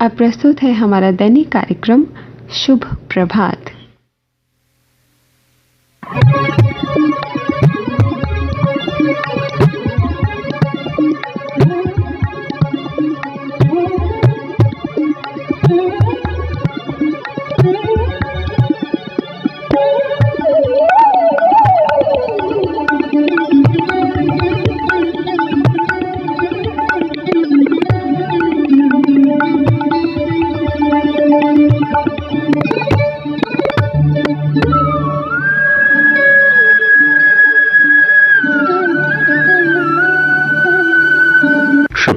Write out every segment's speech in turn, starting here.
अब प्रस्तुत है हमारा दैनिक कार्यक्रम शुभ प्रभात।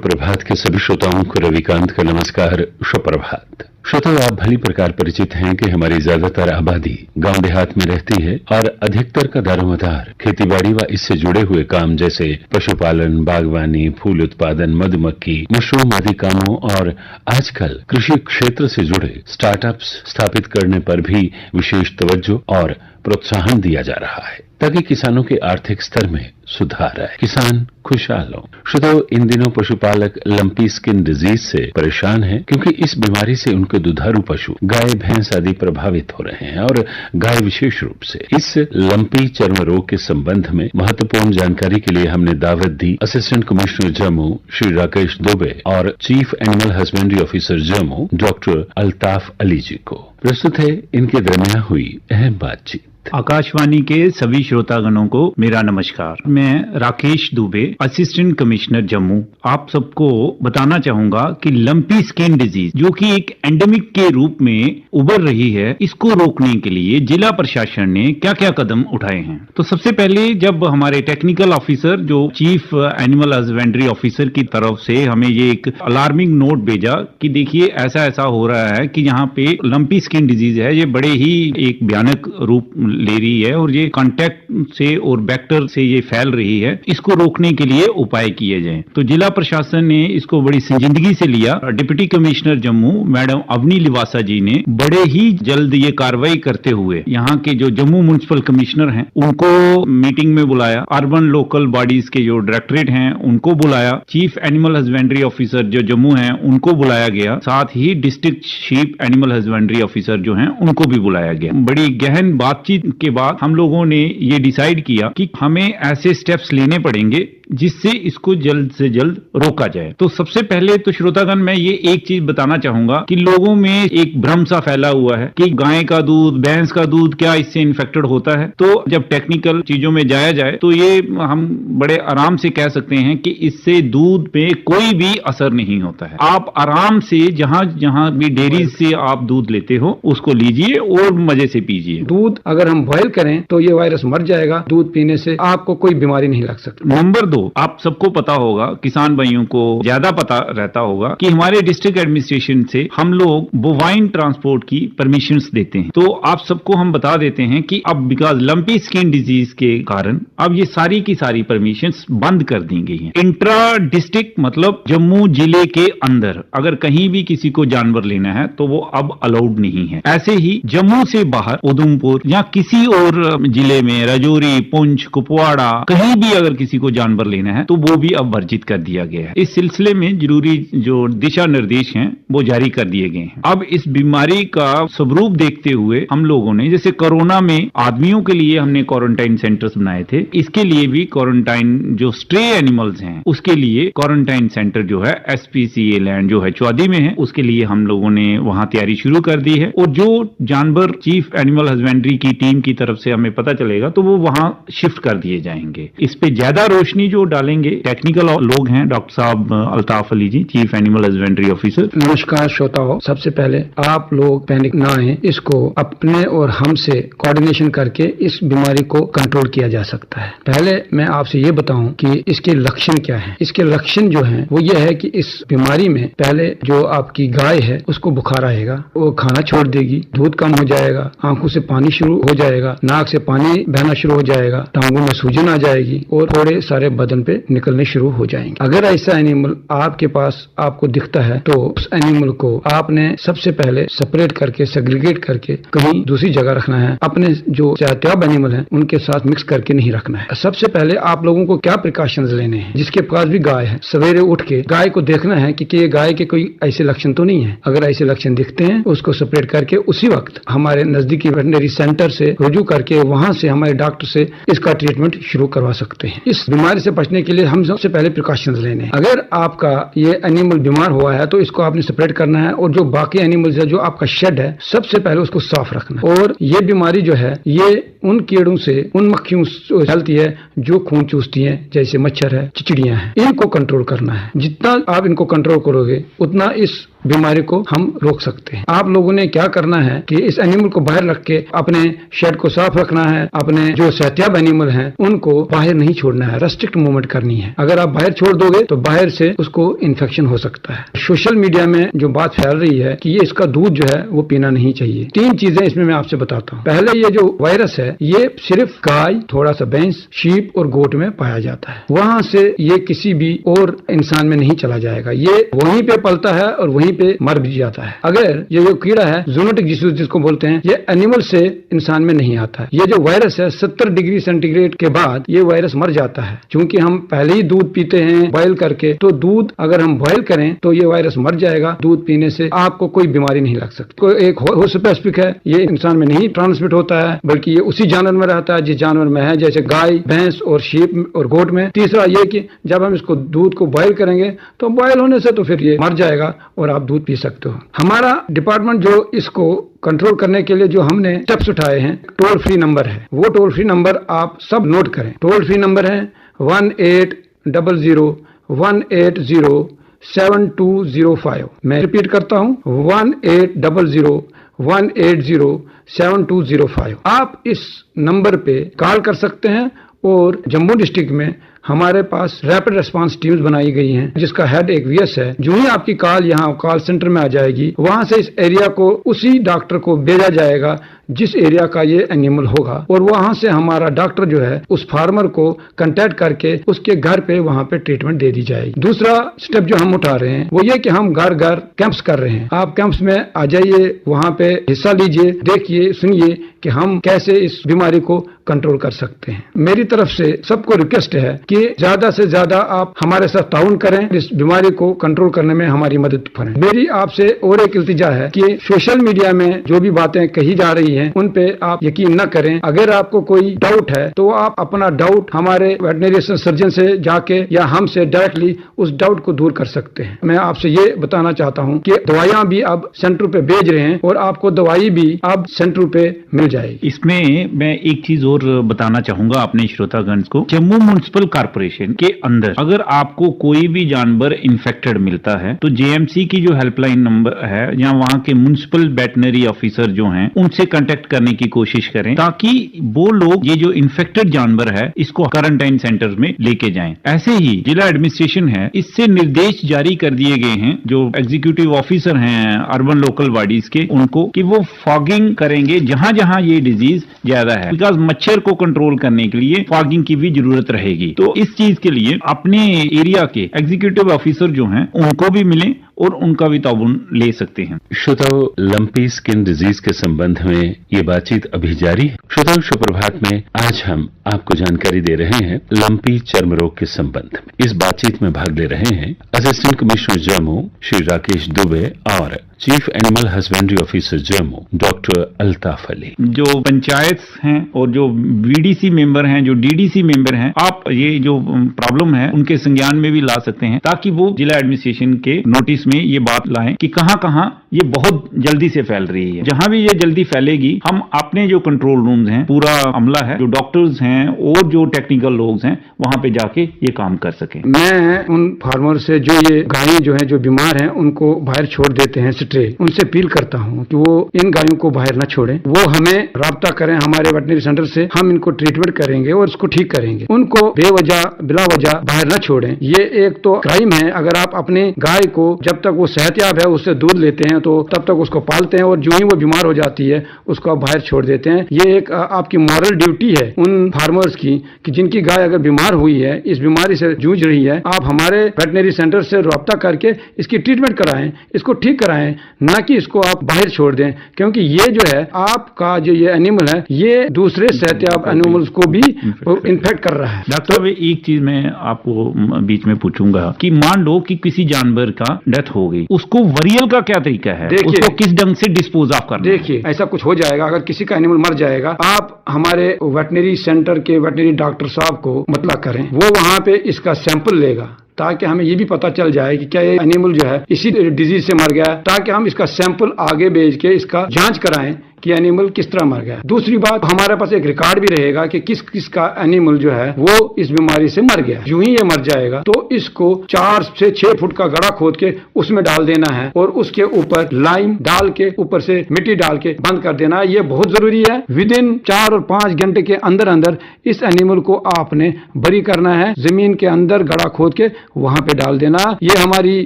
प्रभात के सभी श्रोताओं को रविकांत का नमस्कार। सुप्रभात। श्रोताओं, आप भली प्रकार परिचित हैं कि हमारी ज्यादातर आबादी गांव देहात में रहती है और अधिकतर का दारोमदार खेतीबाड़ी व इससे जुड़े हुए काम जैसे पशुपालन, बागवानी, फूल उत्पादन, मधुमक्खी, मशरूम आदि कामों और आजकल कृषि क्षेत्र से जुड़े स्टार्टअप्स स्थापित करने पर भी विशेष तवज्जो और प्रोत्साहन दिया जा रहा है ताकि किसानों के आर्थिक स्तर में सुधार आए, किसान खुशहाल हो। श्रोताओं, इन दिनों पशुपालक लंपी स्किन डिजीज से परेशान हैं क्योंकि इस बीमारी से उनके दुधारू पशु गाय भैंस आदि प्रभावित हो रहे हैं और गाय विशेष रूप से। इस लंपी चर्म रोग के संबंध में महत्वपूर्ण जानकारी के लिए हमने दावत दी असिस्टेंट कमिश्नर जम्मू श्री राकेश दुबे और chief animal husbandry officer Jammu doctor Altaf Ali ji को। प्रस्तुत है इनके दरमियान हुई अहम बातचीत। आकाशवाणी के सभी श्रोतागणों को मेरा नमस्कार। मैं राकेश दुबे, असिस्टेंट कमिश्नर जम्मू, आप सबको बताना चाहूंगा कि लंपी स्किन डिजीज जो कि एक एंडेमिक के रूप में उभर रही है, इसको रोकने के लिए जिला प्रशासन ने क्या क्या कदम उठाए हैं। तो सबसे पहले जब हमारे टेक्निकल ऑफिसर जो चीफ एनिमल हस्बेंड्री ऑफिसर की तरफ से हमें ये एक अलार्मिंग नोट भेजा कि देखिए ऐसा ऐसा हो रहा है कि यहाँ पे लंपी स्किन डिजीज है, ये बड़े ही एक भयानक रूप ले रही है और ये कांटेक्ट से और वेक्टर से ये फैल रही है, इसको रोकने के लिए उपाय किए जाएं। तो जिला प्रशासन ने इसको बड़ी संजीदगी से लिया। Deputy commissioner Jammu madam Avni Lavasa ji ने बड़े ही जल्द ये कार्रवाई करते हुए यहाँ के जो जम्मू म्युनिसिपल कमिश्नर हैं उनको मीटिंग में बुलाया, अर्बन लोकल बॉडीज के जो डायरेक्टरेट हैं उनको बुलाया, चीफ एनिमल हस्बेंड्री ऑफिसर जो जम्मू है उनको बुलाया गया, साथ ही district chief animal husbandry officer जो हैं उनको भी बुलाया गया। बड़ी गहन बातचीत के बाद हम लोगों ने ये डिसाइड किया कि हमें ऐसे स्टेप्स लेने पड़ेंगे जिससे इसको जल्द से जल्द रोका जाए। तो सबसे पहले तो श्रोतागण मैं ये एक चीज बताना चाहूंगा कि लोगों में एक भ्रम सा फैला हुआ है कि गाय का दूध, भैंस का दूध क्या इससे इन्फेक्टेड होता है। तो जब टेक्निकल चीजों में जाया जाए तो ये हम बड़े आराम से कह सकते हैं कि इससे दूध पे कोई भी असर नहीं होता है। आप आराम से जहां जहां भी डेयरी से आप दूध लेते हो उसको लीजिए और मजे से पीजिए। दूध अगर हम बॉयल करें तो ये वायरस मर जाएगा, दूध पीने से आपको कोई बीमारी नहीं लग सकती। नंबर 2, आप सबको पता होगा, किसान भाइयों को ज्यादा पता रहता होगा कि हमारे डिस्ट्रिक्ट एडमिनिस्ट्रेशन से हम लोग बोवाइन ट्रांसपोर्ट की परमिशंस देते हैं। तो आप सबको हम बता देते हैं कि अब बिकॉज लंपी स्किन डिजीज के कारण अब ये सारी की सारी परमिशंस बंद कर दी गई हैं। इंट्रा डिस्ट्रिक्ट मतलब जम्मू जिले के अंदर अगर कहीं भी किसी को जानवर लेना है तो वो अब अलाउड नहीं है। ऐसे ही जम्मू से बाहर उधमपुर या किसी और जिले में राजौरी, पुंछ, कुपवाड़ा कहीं भी अगर किसी को जानवर लेना है तो वो भी अब वर्जित कर दिया गया है। इस सिलसिले में जरूरी जो दिशा निर्देश हैं वो जारी कर दिए गए हैं। अब इस बीमारी का स्वरूप देखते हुए हम लोगों ने जैसे कोरोना में आदमियों के लिए हमने क्वारंटाइन सेंटर्स बनाए थे, इसके लिए भी क्वारंटाइन जो स्ट्रे एनिमल्स हैं उसके लिए क्वारंटाइन सेंटर जो है SPCA लैंड जो है चौदी में है, उसके लिए हम लोगों ने वहां तैयारी शुरू कर दी है। और जो जानवर चीफ एनिमल हस्बेंड्री की टीम की तरफ से हमें पता चलेगा तो वो वहां शिफ्ट कर दिए जाएंगे। इस पे ज्यादा रोशनी जो डालेंगे टेक्निकल लोग हैं, डॉक्टर साहब अल्ताफ अली जी, चीफ एनिमल हस्बेंड्री ऑफिसर। नमस्कार श्रोताओं, सबसे पहले आप लोग पैनिक ना आए, इसको अपने और हमसे कोऑर्डिनेशन करके इस बीमारी को कंट्रोल किया जा सकता है। पहले मैं आपसे ये बताऊं कि इसके लक्षण क्या हैं। इसके लक्षण जो हैं वो ये है कि इस बीमारी में पहले जो आपकी गाय है उसको बुखार आएगा, वो खाना छोड़ देगी, दूध कम हो जाएगा, आंखों से पानी शुरू हो जाएगा, नाक से पानी बहना शुरू हो जाएगा, टांगों में सूजन आ जाएगी और थोड़े सारे बदन पे निकलने शुरू हो जाएंगे। अगर ऐसा एनिमल आपके पास आपको दिखता है तो उस एनिमल को आपने सबसे पहले सेपरेट करके, सेग्रीगेट करके कहीं दूसरी जगह रखना है। अपने जो सेहतियाब एनिमल हैं उनके साथ मिक्स करके नहीं रखना है। सबसे पहले आप लोगों को क्या प्रिकॉशंस लेने हैं? जिसके पास भी गाय है, सवेरे उठ के गाय को देखना है कि ये गाय के कोई ऐसे लक्षण तो नहीं है। अगर ऐसे लक्षण दिखते हैं उसको सेपरेट करके उसी वक्त हमारे नजदीकी वेटरनरी सेंटर से रुजू करके वहां से हमारे डॉक्टर से इसका ट्रीटमेंट शुरू करवा सकते हैं। इस बीमारी से बचने के लिए हम सबसे पहले प्रिकॉशंस लेने हैं। अगर आपका ये एनिमल बीमार हुआ है तो इसको आपने सेपरेट करना है, और जो बाकी एनिमल्स है, जो आपका शेड है, सबसे पहले उसको साफ रखना है। और ये बीमारी जो है ये उन कीड़ों से, उन मक्खियों से फैलती है जो खून चूसती हैं, जैसे मच्छर है, चिचिड़ियां हैं। इनको कंट्रोल करना है। जितना आप इनको कंट्रोल करोगे उतना इस बीमारी को हम रोक सकते हैं। आप लोगों ने क्या करना है कि इस एनिमल को बाहर रख के अपने शेड को साफ रखना है। अपने जो सेहतियाब एनिमल हैं उनको बाहर नहीं छोड़ना है, रेस्ट्रिक्ट मूवमेंट करनी है। अगर आप बाहर छोड़ दोगे तो बाहर से उसको इन्फेक्शन हो सकता है। सोशल मीडिया में जो बात फैल रही है कि ये इसका दूध जो है वो पीना नहीं चाहिए, 3 चीजें इसमें मैं आपसे बताता हूँ। पहले, ये जो वायरस है ये सिर्फ गाय, थोड़ा सा भैंस, शीप और गोट में पाया जाता है। वहां से ये किसी भी और इंसान में नहीं चला जाएगा। ये वहीं पे पलता है और वहीं पे मर भी जाता है। अगर ये जो कीड़ा है जूनोटिक डिसीज जिसको बोलते हैं, ये एनिमल से इंसान में नहीं आता है। ये जो वायरस है 70 डिग्री सेंटीग्रेड के बाद ये वायरस मर जाता है। क्योंकि हम पहले ही दूध पीते हैं बॉयल करके, तो दूध अगर हम बॉयल करें तो ये वायरस मर जाएगा। दूध पीने से आपको कोई बीमारी नहीं लग सकती। कोई एक हो स्पेसिफिक है, ये इंसान में नहीं ट्रांसमिट होता है, बल्कि ये उसी जानवर में रहता है जिस जानवर में है, जैसे गाय, भैंस और शीप और गोट में। तीसरा ये कि जब हम इसको दूध को बॉयल करेंगे तो बॉयल होने से तो फिर ये मर जाएगा और आप दूध पी सकते हो। हमारा डिपार्टमेंट जो इसको कंट्रोल करने के लिए जो हमने स्टेप्स उठाए हैं, टोल फ्री नंबर है। वो टोल फ्री नंबर आप सब नोट करें। टोल फ्री नंबर है 1800-180-7205। मैं रिपीट करता हूं, 1800-180-7205। आप इस नंबर पे कॉल कर सकते हैं। और जम्मू डिस्ट्रिक्ट में हमारे पास रैपिड रेस्पॉन्स टीम्स बनाई गई हैं जिसका हेड एक वीएस है। जो ही आपकी कॉल यहाँ कॉल सेंटर में आ जाएगी, वहां से इस एरिया को उसी डॉक्टर को भेजा जाएगा जिस एरिया का ये एनिमल होगा, और वहां से हमारा डॉक्टर जो है उस फार्मर को कांटेक्ट करके उसके घर पे वहां पे ट्रीटमेंट दे दी जाएगी। दूसरा स्टेप जो हम उठा रहे हैं वो ये कि हम घर घर कैंप्स कर रहे हैं। आप कैंप्स में आ जाइए, वहां पे हिस्सा लीजिए, देखिए, सुनिए कि हम कैसे इस बीमारी को कंट्रोल कर सकते हैं। मेरी तरफ से सबको रिक्वेस्ट है कि ज्यादा से ज्यादा आप हमारे साथ ताउन करें, इस बीमारी को कंट्रोल करने में हमारी मदद करें। मेरी आपसे और एक इल्तिजा है कि सोशल मीडिया में जो भी बातें कही जा रही हैं उन पे आप यकीन न करें। अगर आपको कोई डाउट है तो आप अपना डाउट हमारे वेटरनरी सर्जन से जाके या हमसे डायरेक्टली उस डाउट को दूर कर सकते हैं। मैं आपसे ये बताना चाहता हूँ कि दवाइयाँ भी अब सेंटर पे भेज रहे हैं और आपको दवाई भी अब सेंटर पे मिल जाएगी। इसमें मैं एक चीज और बताना चाहूंगा अपने श्रोतागण को। जम्मू म्युनिसिपल कॉर्पोरेशन के अंदर अगर आपको कोई भी जानवर इन्फेक्टेड मिलता है तो जेएमसी की जो हेल्पलाइन नंबर है या वहां के म्युनिसिपल वेटरनरी ऑफिसर जो हैं उनसे कांटेक्ट करने की कोशिश करें, ताकि वो लोग ये जो इन्फेक्टेड जानवर है इसको क्वारंटाइन सेंटर में लेके जाएं। ऐसे ही जिला एडमिनिस्ट्रेशन है, इससे निर्देश जारी कर दिए गए हैं जो एग्जीक्यूटिव ऑफिसर हैं अर्बन लोकल बॉडीज के, उनको कि वो फॉगिंग करेंगे जहां जहां ये डिजीज ज्यादा है, बिकॉज मच्छर को कंट्रोल करने के लिए फॉगिंग की भी जरूरत रहेगी। तो इस चीज के लिए अपने एरिया के एग्जीक्यूटिव ऑफिसर जो हैं उनको भी मिलें और उनका भी ताउन ले सकते हैं। श्रोताओं, लंपी स्किन डिजीज के संबंध में ये बातचीत अभी जारी है। श्रोताओं, सुप्रभात में आज हम आपको जानकारी दे रहे हैं लंपी चर्म रोग के संबंध में। इस बातचीत में भाग ले रहे हैं असिस्टेंट कमिश्नर जम्मू श्री राकेश दुबे और chief animal husbandry officer Jammu doctor Altaf Ali. जो पंचायत हैं और जो बीडीसी मेंबर हैं, जो डीडीसी मेंबर हैं, आप ये जो प्रॉब्लम है उनके संज्ञान में भी ला सकते हैं, ताकि वो जिला एडमिनिस्ट्रेशन के नोटिस में ये बात लाएं कि कहां कहां ये बहुत जल्दी से फैल रही है। जहां भी ये जल्दी फैलेगी हम अपने जो कंट्रोल रूम्स हैं, पूरा अमला है, जो डॉक्टर्स हैं और जो टेक्निकल लोग हैं, वहां पे जाके ये काम कर सकें। मैं उन फार्मर से जो ये गायें जो हैं जो बीमार हैं उनको बाहर छोड़ देते हैं स्ट्रे, उनसे अपील करता हूं कि वो इन गायों को बाहर न छोड़ें। वो हमें राब्ता करें हमारे वेटरनरी सेंटर से, हम इनको ट्रीटमेंट करेंगे और इसको ठीक करेंगे। उनको बेवजह बिला वजह बाहर न छोड़ें। ये एक तो क्राइम है। अगर आप अपने गाय को जब जब तक वो सेहतयाब है उससे दूध लेते हैं तो तब तक उसको पालते हैं, और जो ही वो बीमार हो जाती है उसको आप बाहर छोड़ देते हैं। ये एक आपकी मॉरल ड्यूटी है उन फार्मर्स की कि जिनकी गाय अगर बीमार हुई है, इस बीमारी से जूझ रही है, आप हमारे वेटनरी सेंटर से रब्ता करके इसकी ट्रीटमेंट कराएं, इसको ठीक कराएं, ना कि इसको आप बाहर छोड़ दें, क्योंकि ये जो है आपका जो ये एनिमल है ये दूसरे सेहतयाब एनिमल्स को भी इन्फेक्ट कर रहा है। डॉक्टर साहब, एक चीज मैं आपको बीच में पूछूंगा कि मान लो कि किसी जानवर का डेथ हो गई, उसको वरियल का क्या तरीका है, उसको किस ढंग से डिस्पोज ऑफ करना? देखिए, ऐसा कुछ हो जाएगा, अगर किसी का एनिमल मर जाएगा, आप हमारे वेटनरी सेंटर के वेटनरी डॉक्टर साहब को मतला करें, वो वहां पे इसका सैंपल लेगा ताकि हमें ये भी पता चल जाए कि क्या ये एनिमल जो है इसी डिजीज से मर गया, ताकि हम इसका सैंपल आगे भेज के इसका जांच कराएं कि एनिमल किस तरह मर गया। दूसरी बात, हमारे पास एक रिकॉर्ड भी रहेगा कि किस किस का एनिमल जो है वो इस बीमारी से मर गया। यूं ही ये मर जाएगा तो इसको 4 से 6 फुट का गड्ढा खोद के उसमें डाल देना है और उसके ऊपर लाइम डाल के, ऊपर से मिट्टी डाल के बंद कर देना है। ये बहुत जरूरी है। विद इन 4 और 5 घंटे के अंदर अंदर इस एनिमल को आपने बरी करना है, जमीन के अंदर गड्ढा खोद के वहां पे डाल देना। ये हमारी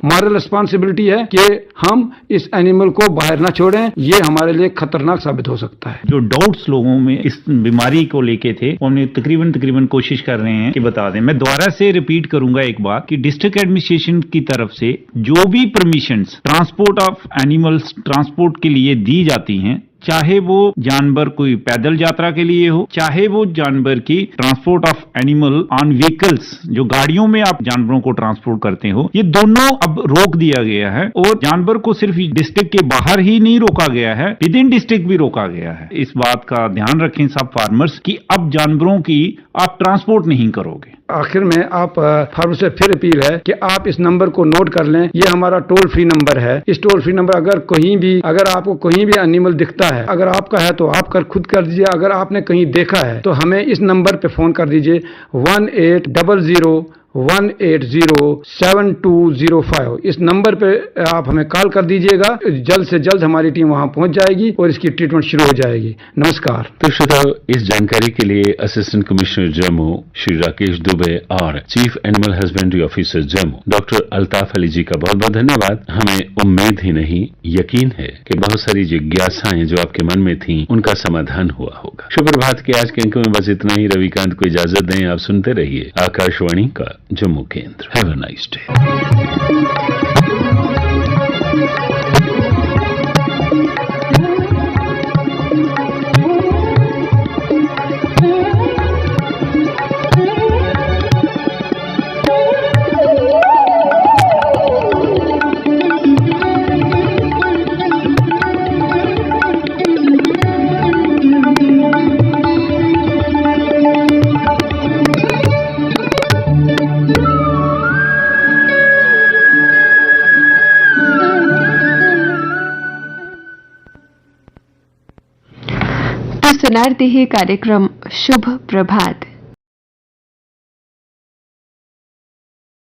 मॉरल रिस्पॉन्सिबिलिटी है कि हम इस एनिमल को बाहर ना छोड़ें, ये हमारे लिए खतरनाक साबित हो सकता है। जो डाउट्स लोगों में इस बीमारी को लेके थे वो हमने तकरीबन कोशिश कर रहे हैं कि बता दें। मैं दोबारा से रिपीट करूंगा एक बात कि डिस्ट्रिक्ट एडमिनिस्ट्रेशन की तरफ से जो भी permissions transport of animals transport के लिए दी जाती हैं, चाहे वो जानवर कोई पैदल यात्रा के लिए हो, चाहे वो जानवर की transport of animal on vehicles, जो गाड़ियों में आप जानवरों को ट्रांसपोर्ट करते हो, ये दोनों अब रोक दिया गया है। और जानवर को सिर्फ डिस्ट्रिक्ट के बाहर ही नहीं रोका गया है, विद इन डिस्ट्रिक्ट भी रोका गया है। इस बात का ध्यान रखें सब फार्मर्स कि अब जानवरों की आप ट्रांसपोर्ट नहीं करोगे। आखिर में आप फार्मर से फिर अपील है कि आप इस नंबर को नोट कर लें, ये हमारा टोल फ्री नंबर है। इस टोल फ्री नंबर अगर आपको कहीं भी एनिमल दिखता है, अगर आपका है तो आप खुद कर दीजिए, अगर आपने कहीं देखा है तो हमें इस नंबर पे फोन कर दीजिए 1800-180-7205। इस नंबर पे आप हमें कॉल कर दीजिएगा, जल्द से जल्द हमारी टीम वहां पहुंच जाएगी और इसकी ट्रीटमेंट शुरू हो जाएगी। नमस्कार। तो श्रोताओ, इस जानकारी के लिए असिस्टेंट कमिश्नर जम्मू श्री राकेश दुबे और chief animal husbandry officer Jammu doctor Altaf Ali ji का बहुत बहुत धन्यवाद। हमें उम्मीद ही नहीं यकीन है कि बहुत सारी जिज्ञासाएं जो आपके मन में थी उनका समाधान हुआ होगा। सुप्रभात के आज के अंक में बस इतना ही। रविकांत को इजाजत दें। आप सुनते रहिए आकाशवाणी का जम्मू केंद्र। Have a nice day. सुनारते हैं कार्यक्रम शुभ प्रभात।